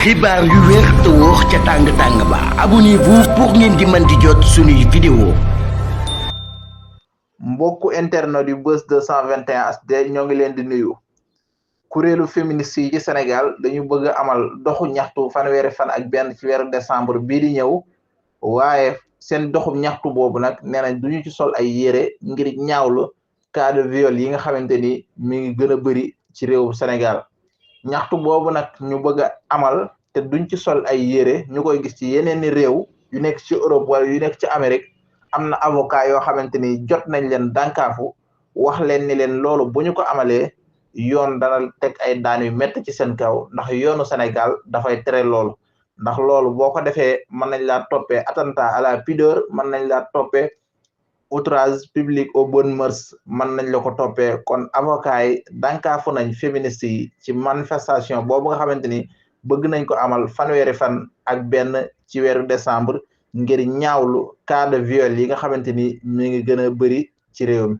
xibaar yu wér te wóor ca tàng ba abonnez-vous pour ngeen di mën di jot suñuy vidéo. mbokku internet yu Buzz 221 HD ñoo ngi leen di nuyu. kuréelu féministe yi ci Sénégal dañu bëgg a amal doxu ñaxtu fanweeri fan ak benn ci weeru décembre bii di ñëw waaye seen doxu ñaxtu boobu nag nee nañ duñu ci sol ay yére ngir ñaawlu cas de viol yi nga xamante ni mi ngi gën a bëri ci réewu Sénégal. ñaxtu boobu nag ñu bëgg a amal te duñ ci sol ay yére ñu koy gis ci yeneen i réew yu nekk ci Europe wala yu nekk ci Amérique am na avocat yoo xamante ni jot nañ leen dànkaafu wax leen ni leen loolu bu ñu ko amalee yoon dana teg ay daan yu métti ci seen kaw ndax yoonu Sénégal dafay tere loolu ndax loolu boo ko defee mën nañ laa toppee attentat à la pudeur mën nañ laa toppee outrage public aux bonnes mœurs mën nañ la ko toppee kon avocat yi dànkaafu nañ féministes yi ci manifestation boobu nga xamante ni bëgg nañ ko amal fanweeri fan ak benn ci weeru décembre ngir ñaawlu cas de viol yi nga xamante ni mi ngi gën a bëri ci réew mi.